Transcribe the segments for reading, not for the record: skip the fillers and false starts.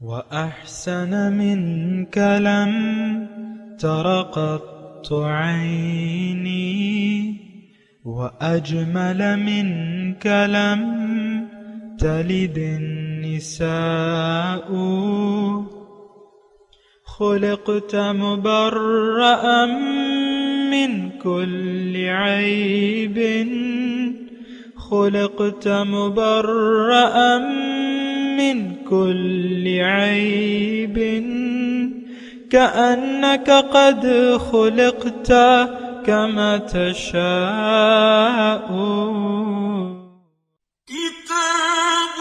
وأحسن منك لم تر قط عيني وأجمل منك لم تلد النساء خلقت مبرأ من كل عيب خلقت مبرأ من كل عيب كأنك قد خلقت كما تشاء كتاب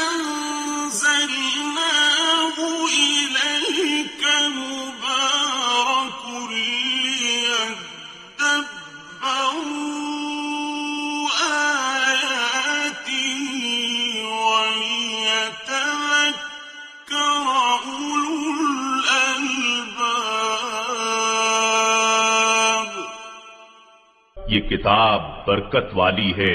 أنزلناه إليك مبارك ليدبروا آياته وليتذكر أولو الألباب۔ یہ کتاب برکت والی ہے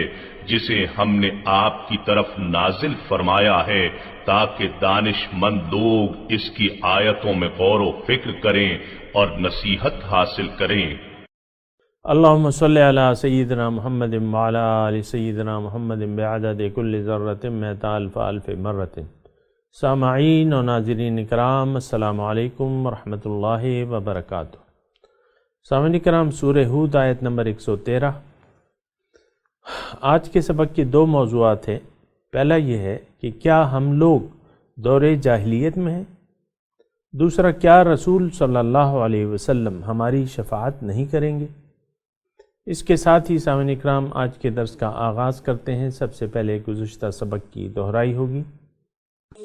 جسے ہم نے آپ کی طرف نازل فرمایا ہے تاکہ دانش مند لوگ اس کی آیتوں میں غور و فکر کریں اور نصیحت حاصل کریں۔ اللہم صلی علی سیدنا محمد وعلی آل سیدنا محمد بعدد کل ذرۃ مئۃ الف الف مرۃ۔ سامعین و ناظرین کرام، السلام علیکم ورحمۃ اللہ وبرکاتہ۔ سامعین کرام، سورہ ہود آیت نمبر 113۔ آج کے سبق کے دو موضوعات ہیں۔ پہلا یہ ہے کہ کیا ہم لوگ دور جاہلیت میں ہیں؟ دوسرا، کیا رسول صلی اللہ علیہ وسلم ہماری شفاعت نہیں کریں گے؟ اس کے ساتھ ہی سامعین اکرام آج کے درس کا آغاز کرتے ہیں۔ سب سے پہلے گزشتہ سبق کی دہرائی ہوگی۔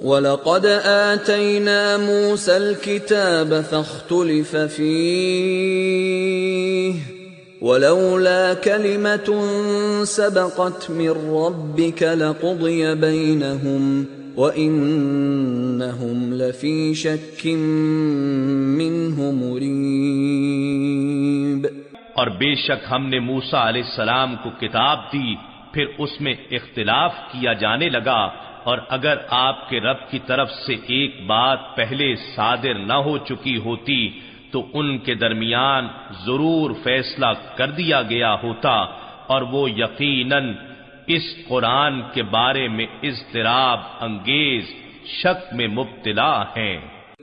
وَلَقَدْ آتَيْنَا مُوسَى الْكِتَابَ فَاخْتُلِفَ فِيهِ وَلَوْلَا كَلِمَةٌ سَبَقَتْ مِنْ رَبِّكَ لَقُضِيَ بَيْنَهُمْ وَإِنَّهُمْ لَفِي شَكٍّ مِّنْهُ مُرِيبٍ۔ اور بے شک ہم نے موسیٰ علیہ السلام کو کتاب دی، پھر اس میں اختلاف کیا جانے لگا، اور اگر آپ کے رب کی طرف سے ایک بات پہلے صادر نہ ہو چکی ہوتی تو ان کے درمیان ضرور فیصلہ کر دیا گیا ہوتا، اور وہ یقیناً اس قرآن کے بارے میں اضطراب انگیز شک میں مبتلا ہیں۔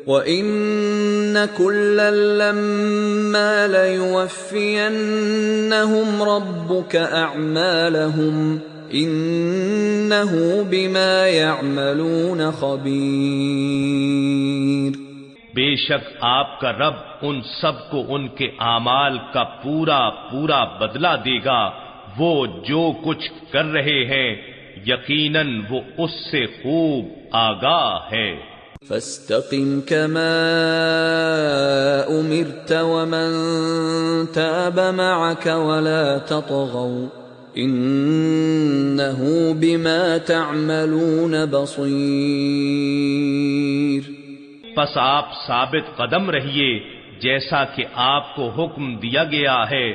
وَإِنَّ كُلًّا لَّمَّا لَيُوَفِّيَنَّهُمْ رَبُّكَ أَعْمَالَهُمْ إِنَّهُ بِمَا يَعْمَلُونَ خَبِيرٌ۔ بے شک آپ کا رب ان سب کو ان کے اعمال کا پورا پورا بدلہ دے گا، وہ جو کچھ کر رہے ہیں یقیناً وہ اس سے خوب آگاہ ہے۔ فَاسْتَقِمْ كَمَا أُمِرْتَ وَمَنْ تَابَ مَعَكَ وَلَا تَطْغَوْا إِنَّهُ بِمَا تَعْمَلُونَ بَصِيرٌ۔ پس آپ ثابت قدم رہیے جیسا کہ آپ کو حکم دیا گیا ہے،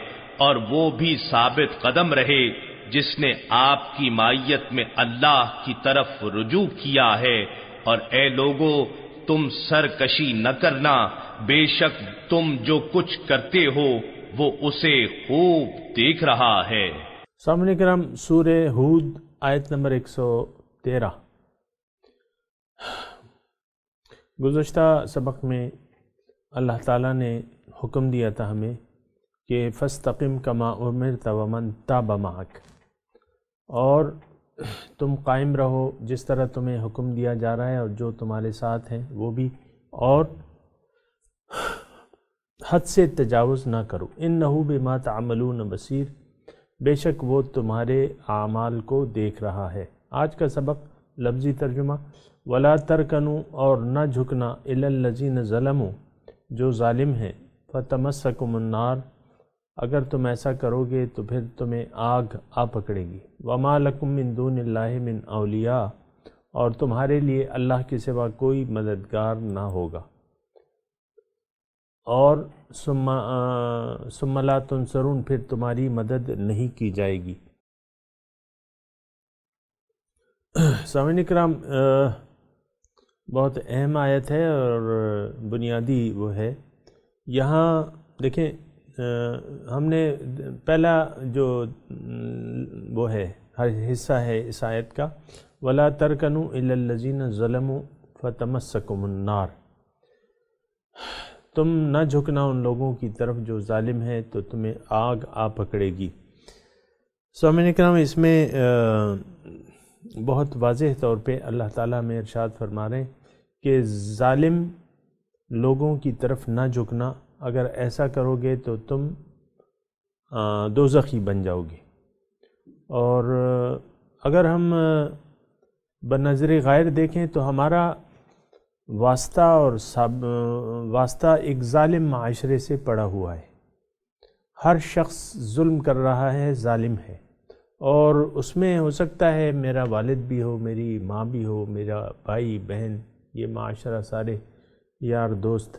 اور وہ بھی ثابت قدم رہے جس نے آپ کی معیت میں اللہ کی طرف رجوع کیا ہے۔ اور اے لوگو، تم سرکشی نہ کرنا، بے شک تم جو کچھ کرتے ہو وہ اسے خوب دیکھ رہا ہے۔ سامعین کرام، سورہ ہود آیت نمبر 113۔ گزشتہ سبق میں اللہ تعالیٰ نے حکم دیا تھا ہمیں کہ فَاسْتَقِمْ كَمَا أُمِرْتَ وَمَنْ تَابَ مَعَكَ، اور تم قائم رہو جس طرح تمہیں حکم دیا جا رہا ہے، اور جو تمہارے ساتھ ہیں وہ بھی، اور حد سے تجاوز نہ کرو۔ إِنَّهُ بِمَا تَعْمَلُونَ بَصِيرٌ، بے شک وہ تمہارے اعمال کو دیکھ رہا ہے۔ آج کا سبق لفظی ترجمہ: وَلَا تَرْكَنُوا، اور نہ جھکنا، إِلَى الَّذِينَ ظَلَمُوا، جو ظالم ہیں، فَتَمَسَّكُمُ النَّارُ، اگر تم ایسا کرو گے تو پھر تمہیں آگ آ پکڑے گی۔ وَمَا لَكُم مِّن دُونِ اللَّهِ مِّنْ أَوْلِيَاءَ، اور تمہارے لیے اللہ کے سوا کوئی مددگار نہ ہوگا۔ اور ثم لا تنصرون، پھر تمہاری مدد نہیں کی جائے گی۔ سامعین کرام، بہت اہم آیت ہے اور بنیادی وہ ہے۔ یہاں دیکھیں ہم نے پہلا جو وہ ہے حصہ ہے اس آیت کا، وَلَا تَرْكَنُوا إِلَى الَّذِينَ ظَلَمُوا فَتَمَسَّكُمُ النَّارُ، تم نہ جھکنا ان لوگوں کی طرف جو ظالم ہے تو تمہیں آگ آ پکڑے گی۔ سامعین کرام، اس میں بہت واضح طور پہ اللہ تعالیٰ میں ارشاد فرما رہے ہیں کہ ظالم لوگوں کی طرف نہ جھکنا، اگر ایسا کرو گے تو تم دوزخی بن جاؤ گے۔ اور اگر ہم بنظر غیر دیکھیں تو ہمارا واسطہ ایک ظالم معاشرے سے پڑا ہوا ہے۔ ہر شخص ظلم کر رہا ہے، ظالم ہے، اور اس میں ہو سکتا ہے میرا والد بھی ہو، میری ماں بھی ہو، میرا بھائی بہن، یہ معاشرہ سارے یار دوست،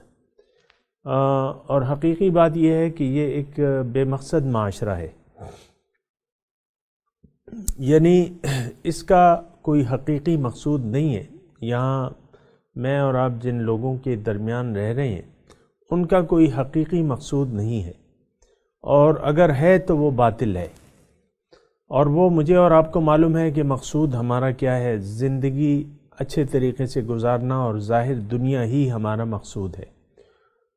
اور حقیقی بات یہ ہے کہ یہ ایک بے مقصد معاشرہ ہے، یعنی اس کا کوئی حقیقی مقصود نہیں ہے۔ یہاں میں اور آپ جن لوگوں کے درمیان رہ رہے ہیں ان کا کوئی حقیقی مقصود نہیں ہے، اور اگر ہے تو وہ باطل ہے، اور وہ مجھے اور آپ کو معلوم ہے کہ مقصود ہمارا کیا ہے، زندگی اچھے طریقے سے گزارنا، اور ظاہر دنیا ہی ہمارا مقصود ہے۔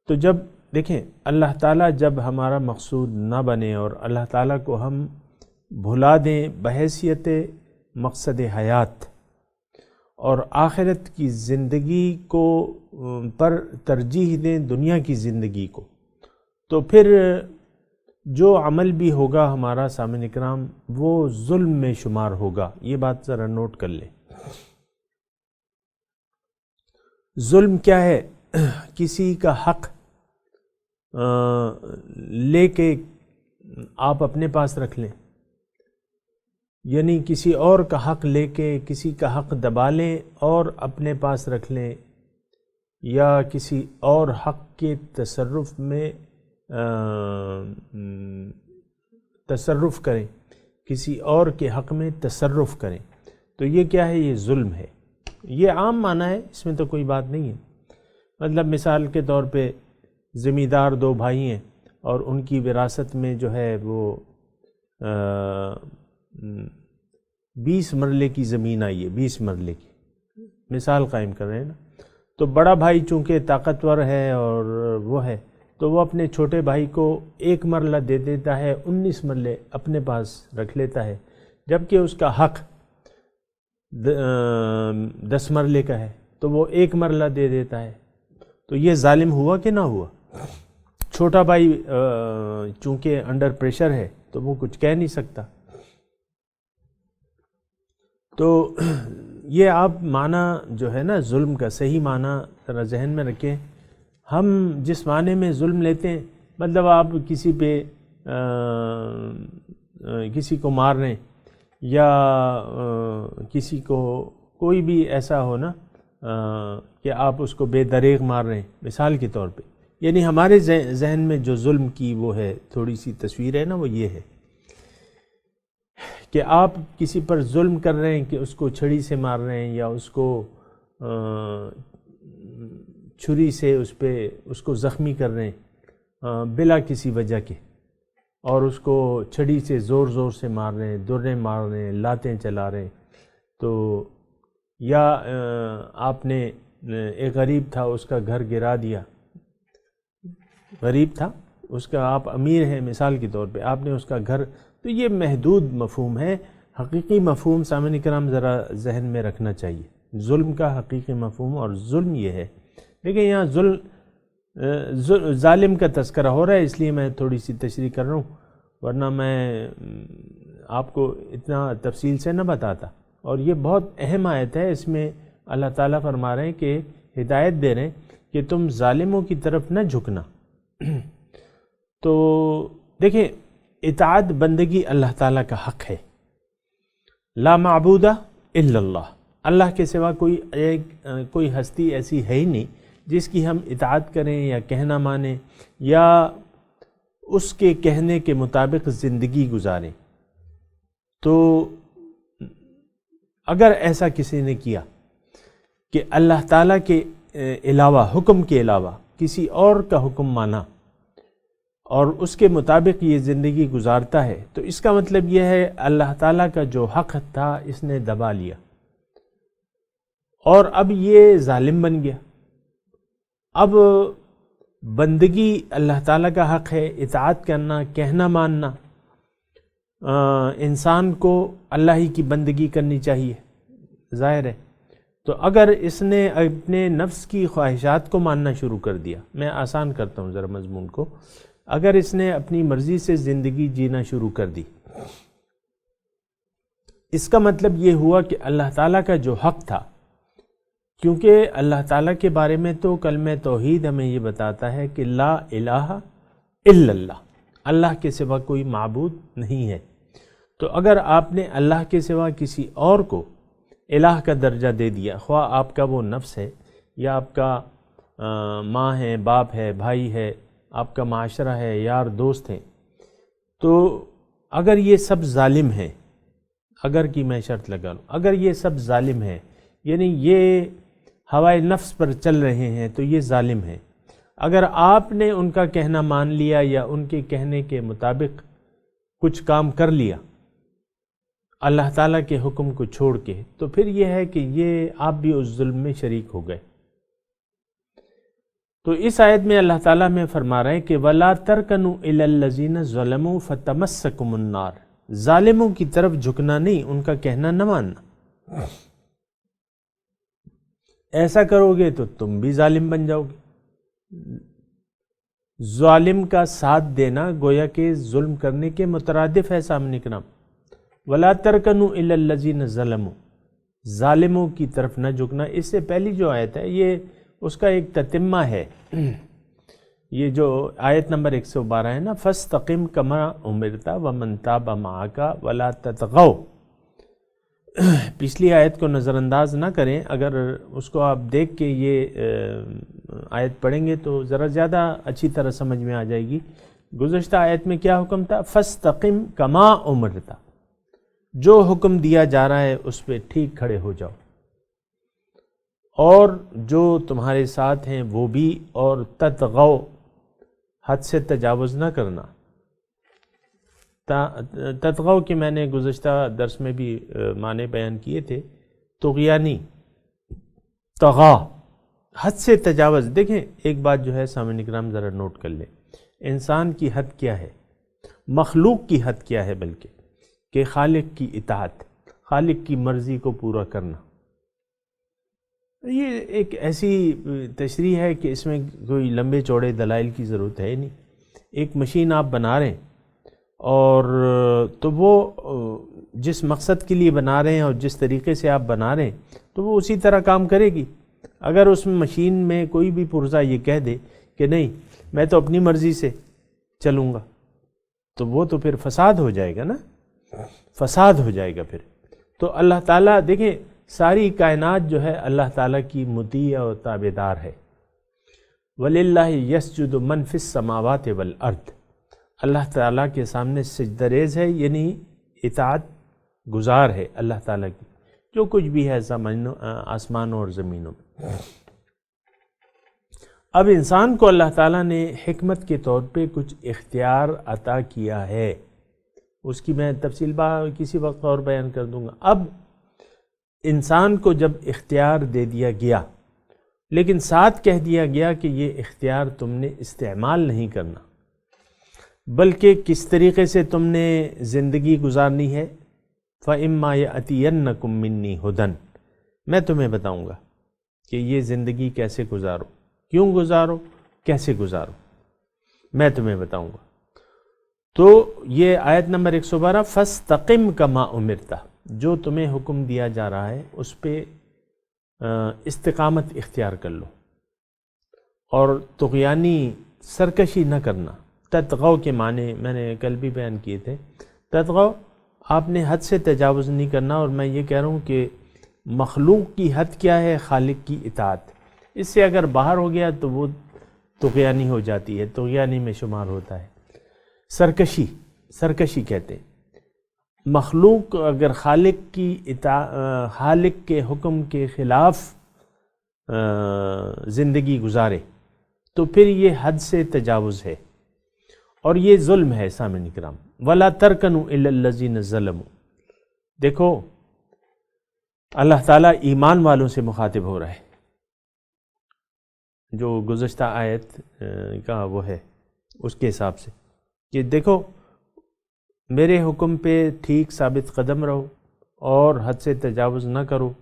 تو جب دیکھیں اللہ تعالیٰ جب ہمارا مقصود نہ بنے اور اللہ تعالیٰ کو ہم بھلا دیں بحیثیت مقصد حیات اور آخرت کی زندگی کو پر ترجیح دیں دنیا کی زندگی کو، تو پھر جو عمل بھی ہوگا ہمارا سامعین اکرام وہ ظلم میں شمار ہوگا۔ یہ بات ذرا نوٹ کر لیں۔ ظلم کیا ہے؟ کسی کا حق لے کے آپ اپنے پاس رکھ لیں، یعنی کسی اور کا حق لے کے کسی کا حق دبا لیں اور اپنے پاس رکھ لیں، یا کسی اور حق کے تصرف میں تصرف کریں، کسی اور کے حق میں تصرف کریں، تو یہ کیا ہے؟ یہ ظلم ہے۔ یہ عام معنی ہے، اس میں تو کوئی بات نہیں ہے۔ مطلب مثال کے طور پہ زمیندار دو بھائی ہیں اور ان کی وراثت میں جو ہے وہ 20 مرلے کی زمین آئی ہے، 20 مرلے کی مثال قائم کر رہے ہیں نا۔ تو بڑا بھائی چونکہ طاقتور ہے اور وہ ہے، تو وہ اپنے چھوٹے بھائی کو 1 مرلہ دے دیتا ہے، 19 مرلے اپنے پاس رکھ لیتا ہے، جبکہ اس کا حق 10 مرلے کا ہے، تو وہ 1 مرلہ دے دیتا ہے۔ تو یہ ظالم ہوا کہ نہ ہوا؟ چھوٹا بھائی چونکہ انڈر پریشر ہے تو وہ کچھ کہہ نہیں سکتا۔ تو یہ آپ معنی جو ہے نا ظلم کا صحیح معنی ذرا ذہن میں رکھیں۔ ہم جس معنی میں ظلم لیتے ہیں، مطلب آپ کسی پہ کسی کو مار رہے ہیں، یا کسی کو کوئی بھی ایسا ہو نا کہ آپ اس کو بے دریغ مار رہے ہیں مثال کے طور پہ، یعنی ہمارے ذہن میں جو ظلم کی وہ ہے تھوڑی سی تصویر ہے نا، وہ یہ ہے کہ آپ کسی پر ظلم کر رہے ہیں کہ اس کو چھڑی سے مار رہے ہیں، یا اس کو چھری سے اس کو زخمی کر رہے ہیں بلا کسی وجہ کے، اور اس کو چھڑی سے زور زور سے مار رہے ہیں، دریں مار رہے ہیں، لاتیں چلا رہے ہیں۔ تو یا آپ نے ایک غریب تھا، اس کا گھر گرا دیا، غریب تھا، اس کا آپ امیر ہیں مثال کے طور پہ، آپ نے اس کا گھر، تو یہ محدود مفہوم ہے۔ حقیقی مفہوم سامعین کرام ذرا ذہن میں رکھنا چاہیے، ظلم کا حقیقی مفہوم، اور ظلم یہ ہے۔ دیکھیں یہاں ظالم کا تذکرہ ہو رہا ہے، اس لیے میں تھوڑی سی تشریح کر رہا ہوں، ورنہ میں آپ کو اتنا تفصیل سے نہ بتاتا۔ اور یہ بہت اہم آیت ہے، اس میں اللہ تعالیٰ فرما رہے ہیں کہ ہدایت دے رہے ہیں کہ تم ظالموں کی طرف نہ جھکنا۔ تو دیکھیں اطاعت بندگی اللہ تعالیٰ کا حق ہے، لا معبود الا اللہ، اللہ کے سوا کوئی ہستی ایسی ہے ہی نہیں جس کی ہم اطاعت کریں یا کہنا مانیں یا اس کے کہنے کے مطابق زندگی گزاریں۔ تو اگر ایسا کسی نے کیا کہ اللہ تعالیٰ کے علاوہ، حکم کے علاوہ کسی اور کا حکم مانا اور اس کے مطابق یہ زندگی گزارتا ہے، تو اس کا مطلب یہ ہے اللہ تعالیٰ کا جو حق تھا اس نے دبا لیا اور اب یہ ظالم بن گیا۔ اب بندگی اللہ تعالیٰ کا حق ہے، اطاعت کرنا، کہنا ماننا، انسان کو اللہ ہی کی بندگی کرنی چاہیے، ظاہر ہے۔ تو اگر اس نے اپنے نفس کی خواہشات کو ماننا شروع کر دیا، میں آسان کرتا ہوں ذرا مضمون کو، اگر اس نے اپنی مرضی سے زندگی جینا شروع کر دی، اس کا مطلب یہ ہوا کہ اللہ تعالیٰ کا جو حق تھا، کیونکہ اللہ تعالیٰ کے بارے میں تو کلمہ توحید ہمیں یہ بتاتا ہے کہ لا الہ الا اللہ، اللہ کے سوا کوئی معبود نہیں ہے۔ تو اگر آپ نے اللہ کے سوا کسی اور کو الہ کا درجہ دے دیا، خواہ آپ کا وہ نفس ہے یا آپ کا ماں ہے، باپ ہے، بھائی ہے، آپ کا معاشرہ ہے، یار دوست ہیں، تو اگر یہ سب ظالم ہیں، اگر کی میں شرط لگا لوں، اگر یہ سب ظالم ہیں، یعنی یہ ہوائے نفس پر چل رہے ہیں، تو یہ ظالم ہیں۔ اگر آپ نے ان کا کہنا مان لیا یا ان کے کہنے کے مطابق کچھ کام کر لیا اللہ تعالیٰ کے حکم کو چھوڑ کے، تو پھر یہ ہے کہ یہ آپ بھی اس ظلم میں شریک ہو گئے۔ تو اس آیت میں اللہ تعالیٰ میں فرما رہے ہیں کہ وَلَا تَرْكَنُوا إِلَى الَّذِينَ ظَلَمُوا فَتَمَسَّكُمُ النَّارُ، ظالموں کی طرف جھکنا نہیں، ان کا کہنا نہ ماننا۔ ایسا کرو گے تو تم بھی ظالم بن جاؤ گے۔ ظالم کا ساتھ دینا گویا کہ ظلم کرنے کے مترادف ہے سامنے کرام۔ وَلَا تَرْكَنُوا إِلَى الَّذِينَ ظَلَمُوا، ظالموں کی طرف نہ جھکنا۔ اس سے پہلی جو آیت ہے یہ اس کا ایک تتمہ ہے، یہ جو آیت نمبر 112 ہے نا، فَاسْتَقِمْ كَمَا أُمِرْتَ وَمَنْ تَابَ مَعَكَ وَلَا تَطْغَوْا۔ پچھلی آیت کو نظر انداز نہ کریں، اگر اس کو آپ دیکھ کے یہ آیت پڑھیں گے تو ذرا زیادہ اچھی طرح سمجھ میں آ جائے گی۔ گزشتہ آیت میں کیا حکم تھا؟ فَاسْتَقِمْ كَمَا أُمِرْتَ، جو حکم دیا جا رہا ہے اس پہ ٹھیک کھڑے ہو جاؤ، اور جو تمہارے ساتھ ہیں وہ بھی، اور تطغوا، حد سے تجاوز نہ کرنا۔ تطغوا کے میں نے گزشتہ درس میں بھی معنی بیان کیے تھے، طغیانی، طغا، حد سے تجاوز۔ دیکھیں ایک بات جو ہے سامعین کرام ذرا نوٹ کر لیں، انسان کی حد کیا ہے، مخلوق کی حد کیا ہے، بلکہ کہ خالق کی اطاعت، خالق کی مرضی کو پورا کرنا۔ یہ ایک ایسی تشریح ہے کہ اس میں کوئی لمبے چوڑے دلائل کی ضرورت ہے نہیں۔ ایک مشین آپ بنا رہے ہیں اور تو وہ جس مقصد کے لیے بنا رہے ہیں اور جس طریقے سے آپ بنا رہے ہیں تو وہ اسی طرح کام کرے گی۔ اگر اس مشین میں کوئی بھی پرزہ یہ کہہ دے کہ نہیں میں تو اپنی مرضی سے چلوں گا، تو وہ تو پھر فساد ہو جائے گا نا، فساد ہو جائے گا پھر۔ تو اللہ تعالیٰ دیکھیں ساری کائنات جو ہے اللہ تعالیٰ کی مطیع اور تابعدار ہے۔ وَلِلَّهِ يَسْجُدُ مَنْ فِي السَّمَاوَاتِ وَالْأَرْضِ، اللہ تعالیٰ کے سامنے سجدہ ریز ہے، یعنی اطاعت گزار ہے اللہ تعالیٰ کی، جو کچھ بھی ہے آسمانوں اور زمینوں میں۔ اب انسان کو اللہ تعالیٰ نے حکمت کے طور پہ کچھ اختیار عطا کیا ہے، اس کی میں تفصیل کسی وقت اور بیان کر دوں گا۔ اب انسان کو جب اختیار دے دیا گیا، لیکن ساتھ کہہ دیا گیا کہ یہ اختیار تم نے استعمال نہیں کرنا، بلکہ کس طریقے سے تم نے زندگی گزارنی ہے۔ فَإِمَّا يَأْتِيَنَّكُم مِّنِّي هُدًى، میں تمہیں بتاؤں گا کہ یہ زندگی کیسے گزارو، کیوں گزارو، کیسے گزارو، میں تمہیں بتاؤں گا۔ تو یہ آیت نمبر 112، فَاسْتَقِمْ كَمَا أُمِرْتَ، جو تمہیں حکم دیا جا رہا ہے اس پہ استقامت اختیار کر لو، اور طغیانی سرکشی نہ کرنا۔ تطغوا کے معنی میں نے کل بھی بیان کیے تھے۔ تطغوا آپ نے حد سے تجاوز نہیں کرنا، اور میں یہ کہہ رہا ہوں کہ مخلوق کی حد کیا ہے، خالق کی اطاعت، اس سے اگر باہر ہو گیا تو وہ طغیانی ہو جاتی ہے، طغیانی میں شمار ہوتا ہے۔ سرکشی کہتے ہیں۔ مخلوق اگر خالق کے حکم کے خلاف زندگی گزارے تو پھر یہ حد سے تجاوز ہے اور یہ ظلم ہے سامعین کرام۔ وَلَا تَرْكَنُوا إِلَّا الَّذِينَ ظَلَمُوا، دیکھو اللہ تعالیٰ ایمان والوں سے مخاطب ہو رہا ہے، جو گزشتہ آیت کا وہ ہے اس کے حساب سے کہ دیکھو میرے حکم پہ ٹھیک ثابت قدم رہو اور حد سے تجاوز نہ کرو،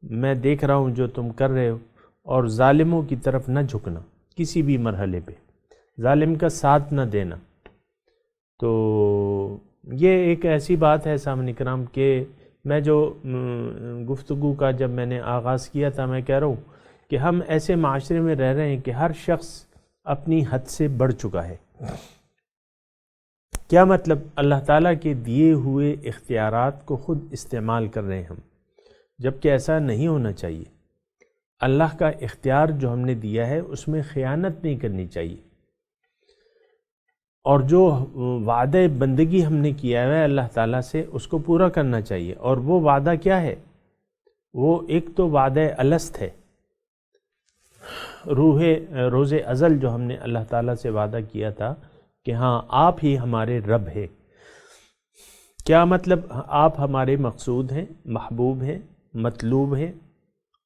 میں دیکھ رہا ہوں جو تم کر رہے ہو، اور ظالموں کی طرف نہ جھکنا کسی بھی مرحلے پہ، ظالم کا ساتھ نہ دینا۔ تو یہ ایک ایسی بات ہے سامعین کرام کہ میں جو گفتگو کا جب میں نے آغاز کیا تھا میں کہہ رہا ہوں کہ ہم ایسے معاشرے میں رہ رہے ہیں کہ ہر شخص اپنی حد سے بڑھ چکا ہے۔ کیا مطلب؟ اللہ تعالیٰ کے دیے ہوئے اختیارات کو خود استعمال کر رہے ہیں ہم، جبکہ ایسا نہیں ہونا چاہیے۔ اللہ کا اختیار جو ہم نے دیا ہے اس میں خیانت نہیں کرنی چاہیے، اور جو وعدہ بندگی ہم نے کیا ہے اللہ تعالیٰ سے اس کو پورا کرنا چاہیے۔ اور وہ وعدہ کیا ہے؟ وہ ایک تو وعدہ الست ہے، روز ازل جو ہم نے اللہ تعالیٰ سے وعدہ کیا تھا کہ ہاں آپ ہی ہمارے رب ہے۔ کیا مطلب؟ آپ ہمارے مقصود ہیں، محبوب ہیں، مطلوب ہیں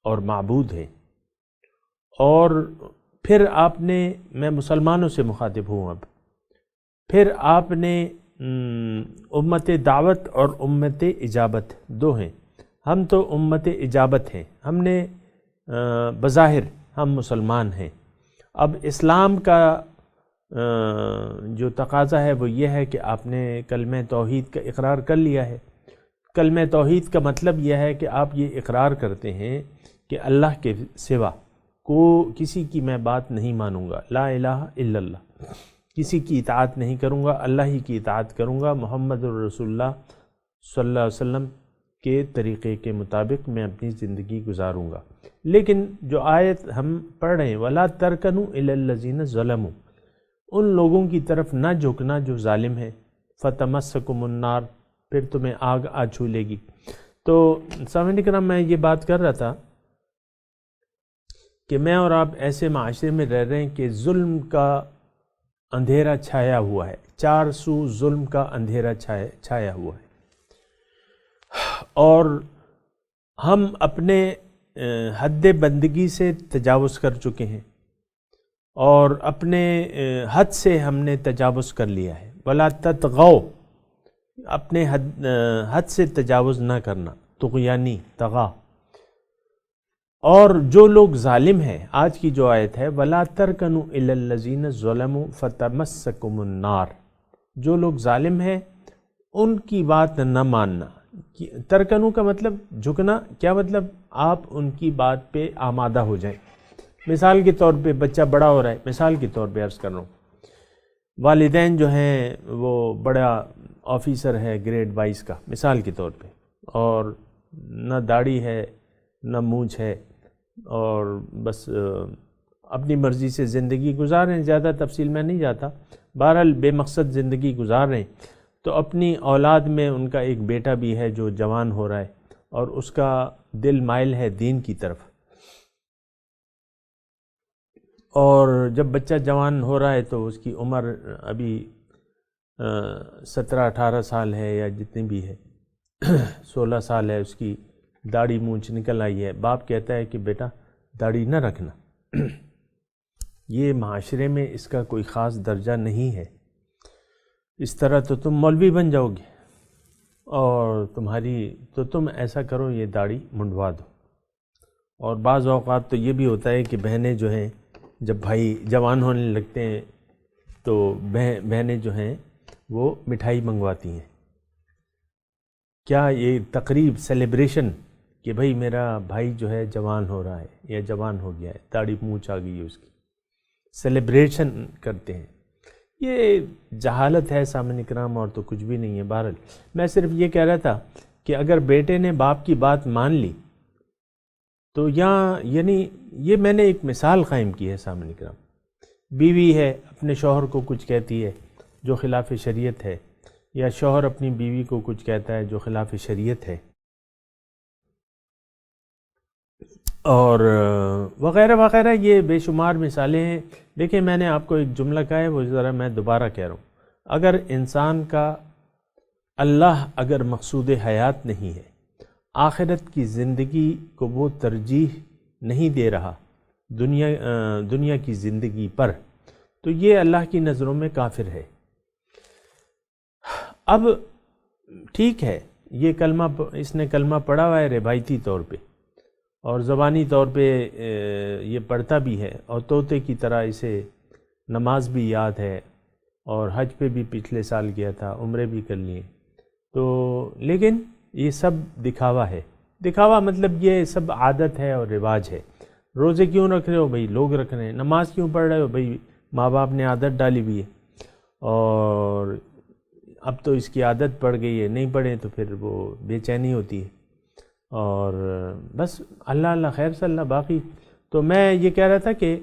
اور معبود ہیں۔ اور پھر آپ نے، میں مسلمانوں سے مخاطب ہوں اب، پھر آپ نے امت دعوت اور امت اجابت دو ہیں۔ ہم تو امت اجابت ہیں، ہم نے بظاہر ہم مسلمان ہیں۔ اب اسلام کا جو تقاضا ہے وہ یہ ہے کہ آپ نے کلمہ توحید کا اقرار کر لیا ہے۔ کلمہ توحید کا مطلب یہ ہے کہ آپ یہ اقرار کرتے ہیں کہ اللہ کے سوا کسی کی میں بات نہیں مانوں گا، لا الہ الا اللہ، کسی کی اطاعت نہیں کروں گا، اللہ ہی کی اطاعت کروں گا، محمد الرسول اللہ صلی اللہ علیہ وسلم کے طریقے کے مطابق میں اپنی زندگی گزاروں گا۔ لیکن جو آیت ہم پڑھ رہے ہیں وَلَا تَرْكَنُوا إِلَى الَّذِينَ ظَلَمُوا، ان لوگوں کی طرف نہ جھکنا جو ظالم ہے، فَتَمَسَّكُمُ النَّارُ، پھر تمہیں آگ آ چھو لے گی۔ تو سامعین کرام میں یہ بات کر رہا تھا کہ میں اور آپ ایسے معاشرے میں رہ رہے ہیں کہ ظلم کا اندھیرا چھایا ہوا ہے، چار سو ظلم کا اندھیرا چھایا ہوا ہے، اور ہم اپنے حد بندگی سے تجاوز کر چکے ہیں اور اپنے حد سے ہم نے تجاوز کر لیا ہے۔ وَلَا تَطْغَوْا، اپنے حد سے تجاوز نہ کرنا، طغیانی، طغا۔ اور جو لوگ ظالم ہیں، آج کی جو آیت ہے وَلَا تَرْكَنُوا إِلَى الَّذِينَ ظَلَمُوا فَتَمَسَّكُمُ النَّارُ، جو لوگ ظالم ہیں ان کی بات نہ ماننا۔ ترکنو کا مطلب جھکنا، کیا مطلب؟ آپ ان کی بات پہ آمادہ ہو جائیں۔ مثال کے طور پہ بچہ بڑا ہو رہا ہے، مثال کے طور پہ عرض کر رہا ہوں، والدین جو ہیں وہ بڑا آفیسر ہے گریڈ 22 کا مثال کے طور پہ، اور نہ داڑھی ہے نہ مونچھ ہے، اور بس اپنی مرضی سے زندگی گزار رہے ہیں، زیادہ تفصیل میں نہیں جاتا، بہرحال بے مقصد زندگی گزار رہے ہیں۔ تو اپنی اولاد میں ان کا ایک بیٹا بھی ہے جو جوان ہو رہا ہے اور اس کا دل مائل ہے دین کی طرف، اور جب بچہ جوان ہو رہا ہے تو اس کی عمر ابھی 17-18 سال ہے یا جتنی بھی ہے، 16 سال ہے، اس کی داڑھی مونچھ نکل آئی ہے۔ باپ کہتا ہے کہ بیٹا داڑھی نہ رکھنا۔ یہ معاشرے میں اس کا کوئی خاص درجہ نہیں ہے، اس طرح تو تم مولوی بن جاؤ گے، اور تم ایسا کرو یہ داڑھی منڈوا دو۔ اور بعض اوقات تو یہ بھی ہوتا ہے کہ بہنیں جو ہیں جب بھائی جوان ہونے لگتے ہیں تو بہنیں جو ہیں وہ مٹھائی منگواتی ہیں۔ کیا یہ تقریب، سیلیبریشن کہ بھئی میرا بھائی جو ہے جوان ہو رہا ہے یا جوان ہو گیا ہے، داڑھی مونچھ آ گئی ہے اس کی، سیلیبریشن کرتے ہیں۔ یہ جہالت ہے سامعین کرام، اور تو کچھ بھی نہیں ہے۔ بہرحال میں صرف یہ کہہ رہا تھا کہ اگر بیٹے نے باپ کی بات مان لی تو یعنی یہ میں نے ایک مثال قائم کی ہے سامعین کرام، بیوی ہے اپنے شوہر کو کچھ کہتی ہے جو خلاف شریعت ہے، یا شوہر اپنی بیوی کو کچھ کہتا ہے جو خلاف شریعت ہے، اور وغیرہ وغیرہ، یہ بے شمار مثالیں ہیں۔ دیکھیں میں نے آپ کو ایک جملہ کہا ہے، وہ ذرا میں دوبارہ کہہ رہا ہوں، اگر انسان کا اللہ اگر مقصود حیات نہیں ہے، آخرت کی زندگی کو وہ ترجیح نہیں دے رہا دنیا کی زندگی پر، تو یہ اللہ کی نظروں میں کافر ہے۔ اب ٹھیک ہے، یہ کلمہ اس نے کلمہ پڑھا ہوا ہے روایتی طور پہ، اور زبانی طور پہ یہ پڑھتا بھی ہے، اور طوطے کی طرح اسے نماز بھی یاد ہے، اور حج پہ بھی پچھلے سال گیا تھا، عمرے بھی کر لیے، تو لیکن یہ سب دکھاوا ہے۔ دکھاوا مطلب یہ سب عادت ہے اور رواج ہے۔ روزے کیوں رکھ رہے ہو بھائی؟ لوگ رکھ رہے ہیں۔ نماز کیوں پڑھ رہے ہو بھائی؟ ماں باپ نے عادت ڈالی ہوئی ہے، اور اب تو اس کی عادت پڑ گئی ہے، نہیں پڑھیں تو پھر وہ بے چینی ہوتی ہے، اور بس اللہ اللہ خیر صلی اللہ باقی۔ تو میں یہ کہہ رہا تھا کہ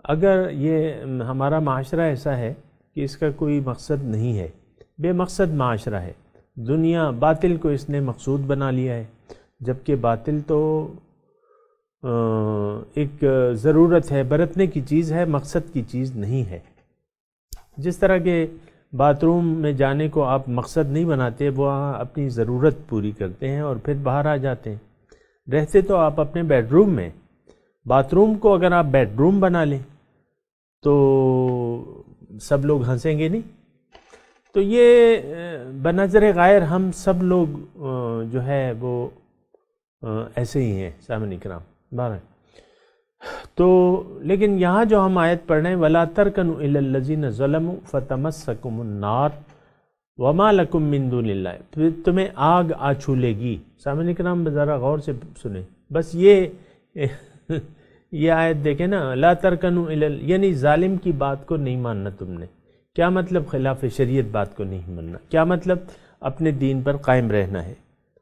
اگر یہ ہمارا معاشرہ ایسا ہے کہ اس کا کوئی مقصد نہیں ہے، بے مقصد معاشرہ ہے، دنیا باطل کو اس نے مقصود بنا لیا ہے، جبکہ باطل تو ایک ضرورت ہے، برتنے کی چیز ہے، مقصد کی چیز نہیں ہے۔ جس طرح کہ باتھ روم میں جانے کو آپ مقصد نہیں بناتے، وہ اپنی ضرورت پوری کرتے ہیں اور پھر باہر آ جاتے ہیں۔ رہتے تو آپ اپنے بیڈ روم میں، باتھ روم کو اگر آپ بیڈ روم بنا لیں تو سب لوگ ہنسیں گے نہیں؟ تو یہ بنظر غیر ہم سب لوگ جو ہے وہ ایسے ہی ہیں سامعین کرام۔ بارہ تو لیکن یہاں جو ہم آیت پڑھ رہے ہیں وَلَا تَرْكَنُوا إِلَى الَّذِينَ ظَلَمُوا فَتَمَسَّكُمُ النَّارُ وَمَا لَكُم مِّن دُونِ اللَّهِ، پھر تمہیں آگ آ چھولے گی۔ سامعین کرام ذرا غور سے سنیں، بس یہ آیت دیکھیں نا، لَا تَرْكَنُوا إِلَى، یعنی ظالم کی بات کو نہیں ماننا تم نے۔ کیا مطلب؟ خلاف شریعت بات کو نہیں ماننا۔ کیا مطلب؟ اپنے دین پر قائم رہنا ہے،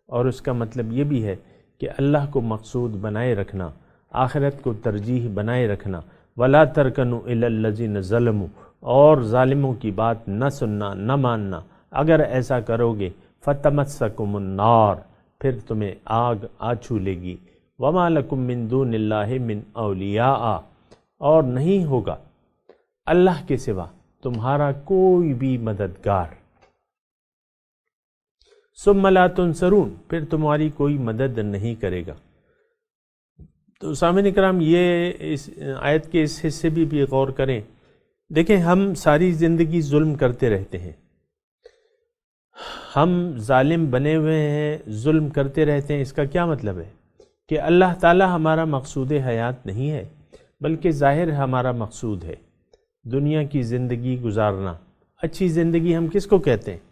اور اس کا مطلب یہ بھی ہے کہ اللہ کو مقصود بنائے رکھنا، آخرت کو ترجیح بنائے رکھنا۔ وَلَا تَرْكَنُوا إِلَى الَّذِينَ ظَلَمُوا، اور ظالموں کی بات نہ سننا، نہ ماننا۔ اگر ایسا کرو گے فَتَمَسَّكُمُ النَّارُ، پھر تمہیں آگ آ چھولے گی۔ وَمَا لَكُم مِّن دُونِ اللَّهِ مِّنْ أَوْلِيَاءَ، اور نہیں ہوگا اللہ کے سوا تمہارا کوئی بھی مددگار۔ ثُمَّ لَا تُنصَرُونَ، پھر تمہاری کوئی مدد نہیں کرے گا۔ تو سامعین اکرام یہ اس آیت کے اس حصے بھی غور کریں۔ دیکھیں ہم ساری زندگی ظلم کرتے رہتے ہیں، ہم ظالم بنے ہوئے ہیں، ظلم کرتے رہتے ہیں۔ اس کا کیا مطلب ہے؟ کہ اللہ تعالی ہمارا مقصود حیات نہیں ہے، بلکہ ظاہر ہمارا مقصود ہے دنیا کی زندگی گزارنا۔ اچھی زندگی ہم کس کو کہتے ہیں؟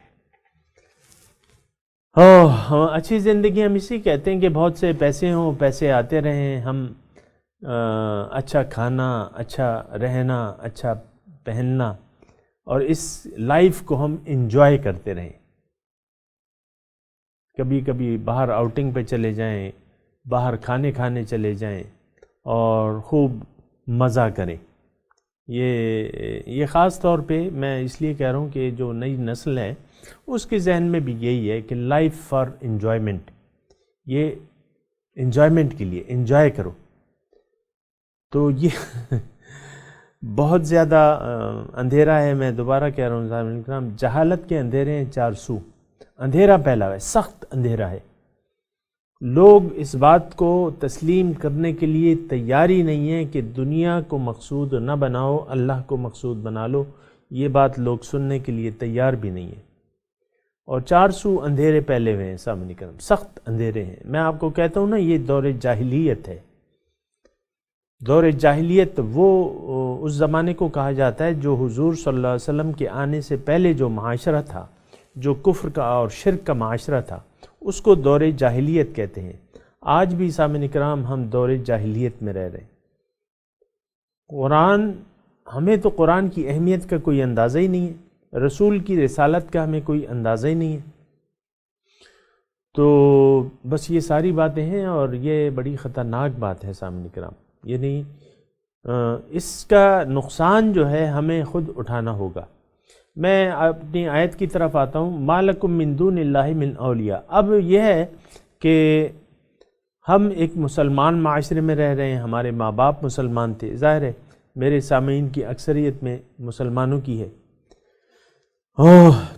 اچھی زندگی ہم اسی کہتے ہیں کہ بہت سے پیسے ہوں، پیسے آتے رہیں، ہم اچھا کھانا، اچھا رہنا، اچھا پہننا، اور اس لائف کو ہم انجوائے کرتے رہیں۔ کبھی کبھی باہر آؤٹنگ پہ چلے جائیں، باہر کھانے چلے جائیں، اور خوب مزہ کریں۔ یہ خاص طور پہ میں اس لیے کہہ رہا ہوں کہ جو نئی نسل ہے اس کے ذہن میں بھی یہی ہے کہ لائف فار انجوائمنٹ، یہ انجوائمنٹ کے لیے انجوائے کرو۔ تو یہ بہت زیادہ اندھیرا ہے، میں دوبارہ کہہ رہا ہوں سامعین کرام، جہالت کے اندھیرے ہیں چار سو، اندھیرا پھیلا ہوا ہے، سخت اندھیرا ہے۔ لوگ اس بات کو تسلیم کرنے کے لیے تیار ہی نہیں ہیں کہ دنیا کو مقصود نہ بناؤ، اللہ کو مقصود بنا لو۔ یہ بات لوگ سننے کے لیے تیار بھی نہیں ہیں، اور 400 اندھیرے پھیلے ہوئے ہیں سامنے کرم، سخت اندھیرے ہیں۔ میں آپ کو کہتا ہوں نا، یہ دور جاہلیت ہے۔ دور جاہلیت وہ اس زمانے کو کہا جاتا ہے جو حضور صلی اللہ علیہ وسلم کے آنے سے پہلے جو معاشرہ تھا، جو کفر کا اور شرک کا معاشرہ تھا، اس کو دور جاہلیت کہتے ہیں۔ آج بھی سامعین کرام ہم دور جاہلیت میں رہ رہے ہیں۔ ہمیں تو قرآن کی اہمیت کا کوئی اندازہ ہی نہیں ہے، رسول کی رسالت کا ہمیں کوئی اندازہ ہی نہیں ہے۔ تو بس یہ ساری باتیں ہیں، اور یہ بڑی خطرناک بات ہے سامعین کرام، یعنی اس کا نقصان جو ہے ہمیں خود اٹھانا ہوگا۔ میں اپنی آیت کی طرف آتا ہوں، مَا لَكُم مِّن دُونِ اللَّهِ مِّنْ أَوْلِيَاءَ۔ اب یہ ہے کہ ہم ایک مسلمان معاشرے میں رہ رہے ہیں، ہمارے ماں باپ مسلمان تھے، ظاہر ہے میرے سامعین کی اکثریت میں مسلمانوں کی ہے،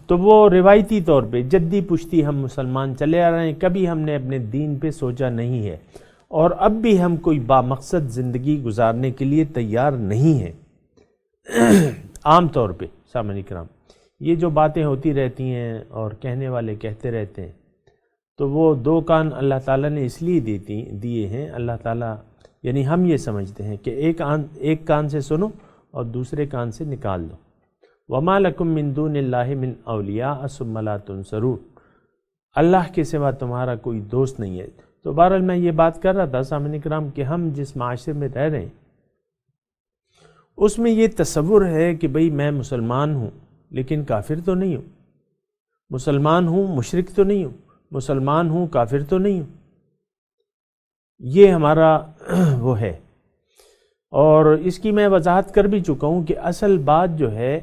تو وہ روایتی طور پہ جدی پشتی ہم مسلمان چلے آ رہے ہیں، کبھی ہم نے اپنے دین پہ سوچا نہیں ہے، اور اب بھی ہم کوئی بامقصد زندگی گزارنے کے لیے تیار نہیں ہیں۔ عام طور پہ سامعین کرام یہ جو باتیں ہوتی رہتی ہیں اور کہنے والے کہتے رہتے ہیں، تو وہ دو کان اللہ تعالیٰ نے اس لیے دیے ہیں، اللہ تعالیٰ یعنی ہم یہ سمجھتے ہیں کہ ایک کان سے سنو اور دوسرے کان سے نکال دو۔ وَمَا لَكُم مِّن دُونِ اللَّهِ مِنْ أَوْلِيَاءَ ثُمَّ لَا تُنصَرُونَ، اللہ کے سوا تمہارا کوئی دوست نہیں ہے۔ تو بہرحال میں یہ بات کر رہا تھا سامعین کرام کہ ہم جس معاشرے میں رہ رہے ہیں اس میں یہ تصور ہے کہ بھئی میں مسلمان ہوں لیکن کافر تو نہیں ہوں، مسلمان ہوں مشرک تو نہیں ہوں، مسلمان ہوں کافر تو نہیں ہوں، یہ ہمارا وہ ہے۔ اور اس کی میں وضاحت کر بھی چکا ہوں کہ اصل بات جو ہے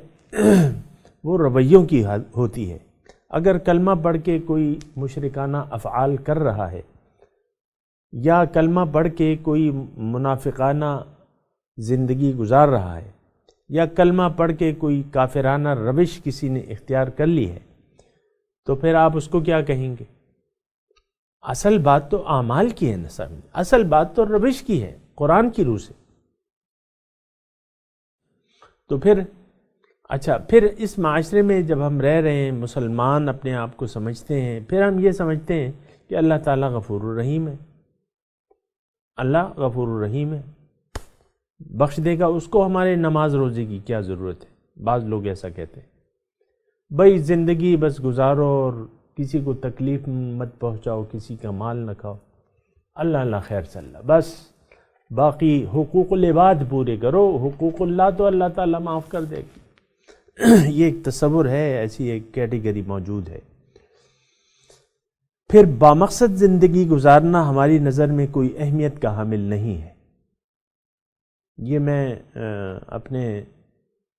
وہ رویوں کی ہوتی ہے۔ اگر کلمہ پڑھ کے کوئی مشرکانہ افعال کر رہا ہے یا کلمہ پڑھ کے کوئی منافقانہ زندگی گزار رہا ہے یا کلمہ پڑھ کے کوئی کافرانہ روش کسی نے اختیار کر لی ہے، تو پھر آپ اس کو کیا کہیں گے؟ اصل بات تو اعمال کی ہے نا صاحب، اصل بات تو روش کی ہے قرآن کی روح سے۔ تو پھر اس معاشرے میں جب ہم رہ رہے ہیں، مسلمان اپنے آپ کو سمجھتے ہیں، پھر ہم یہ سمجھتے ہیں کہ اللہ تعالیٰ غفور الرحیم ہے، اللہ غفور الرحیم ہے، بخش دے گا اس کو، ہمارے نماز روزے کی کیا ضرورت ہے؟ بعض لوگ ایسا کہتے ہیں، بھئی زندگی بس گزارو اور کسی کو تکلیف مت پہنچاؤ، کسی کا مال نہ کھاؤ، اللہ خیر صلی اللہ، بس باقی حقوق العباد پورے کرو، حقوق اللہ تو اللہ تعالیٰ معاف کر دے گی۔ یہ ایک تصور ہے، ایسی ایک کیٹیگری موجود ہے۔ پھر بامقصد زندگی گزارنا ہماری نظر میں کوئی اہمیت کا حامل نہیں ہے۔ یہ میں اپنے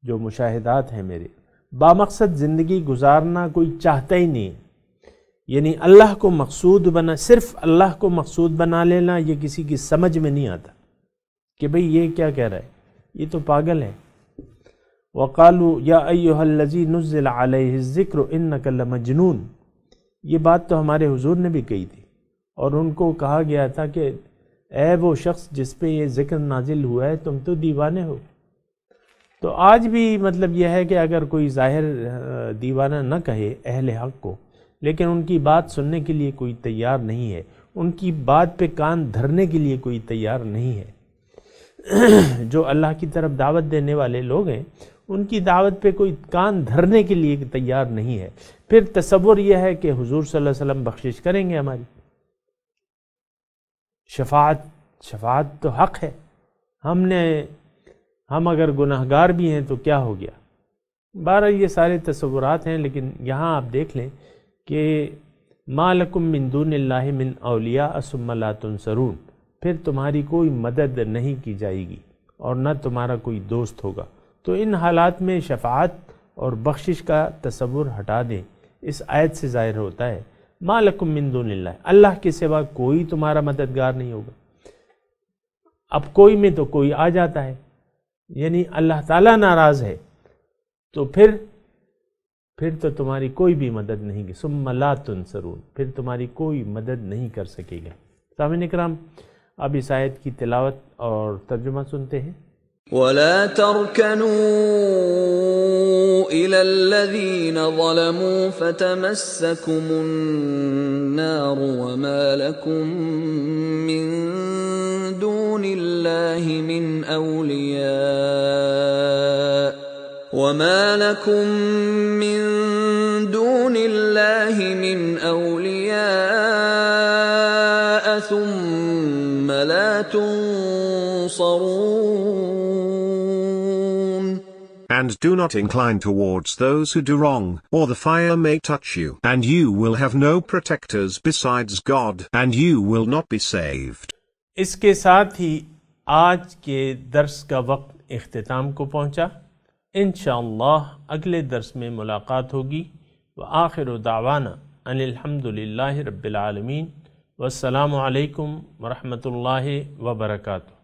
جو مشاہدات ہیں میرے، بامقصد زندگی گزارنا کوئی چاہتا ہی نہیں ہے، یعنی اللہ کو مقصود صرف اللہ کو مقصود بنا لینا یہ کسی کی سمجھ میں نہیں آتا کہ بھئی یہ کیا کہہ رہا ہے، یہ تو پاگل ہے۔ وَقَالُوا يَا أَيُّهَا الَّذِي نُزِّلَ عَلَيْهِ الذِّكْرُ إِنَّكَ لَمَجْنُونَ، یہ بات تو ہمارے حضور نے بھی کہی تھی، اور ان کو کہا گیا تھا کہ اے وہ شخص جس پہ یہ ذکر نازل ہوا ہے تم تو دیوانے ہو۔ تو آج بھی مطلب یہ ہے کہ اگر کوئی ظاہر دیوانہ نہ کہے اہل حق کو، لیکن ان کی بات سننے کے لیے کوئی تیار نہیں ہے، ان کی بات پہ کان دھرنے کے لیے کوئی تیار نہیں ہے۔ جو اللہ کی طرف دعوت دینے والے لوگ ہیں ان کی دعوت پہ کوئی کان دھرنے کے لیے تیار نہیں ہے، پھر تصور یہ ہے کہ حضور صلی اللہ علیہ وسلم بخشش کریں گے ہماری، شفاعت تو حق ہے، ہم اگر گناہگار بھی ہیں تو کیا ہو گیا؟ بہرحال یہ سارے تصورات ہیں، لیکن یہاں آپ دیکھ لیں کہ ما لکم من دون اللہ من اولیاء ثم لا تنصرون، پھر تمہاری کوئی مدد نہیں کی جائے گی اور نہ تمہارا کوئی دوست ہوگا۔ تو ان حالات میں شفاعت اور بخشش کا تصور ہٹا دیں، اس آیت سے ظاہر ہوتا ہے ما لکم من دون اللہ، اللہ کے سوا کوئی تمہارا مددگار نہیں ہوگا۔ اب کوئی میں تو کوئی آ جاتا ہے، یعنی اللہ تعالیٰ ناراض ہے تو پھر تو تمہاری کوئی بھی مدد نہیں کی، ثم لا تنصرون، پھر تمہاری کوئی مدد نہیں کر سکے گا۔ سامعین اکرام، اب اس آیت کی تلاوت اور ترجمہ سنتے ہیں۔ وَلَا تَرْكَنُوا إِلَى الَّذِينَ ظَلَمُوا فَتَمَسَّكُمُ النَّارُ وَمَا لَكُم مِّن دُونِ اللَّهِ مِنْ أَوْلِيَاءَ ثُمَّ لَا تُنصَرُونَ۔ And do not incline towards those who do wrong, or the fire may touch you, and you will have no protectors besides God, and you will not be saved. اس کے ساتھ ہی آج کے درس کا وقت اختتام کو پہنچا۔ انشاءاللہ اگلے درس میں ملاقات ہوگی۔ وآخر دعوانا ان الحمد للہ رب العالمین۔ والسلام علیکم ورحمۃ اللہ وبرکاتہ۔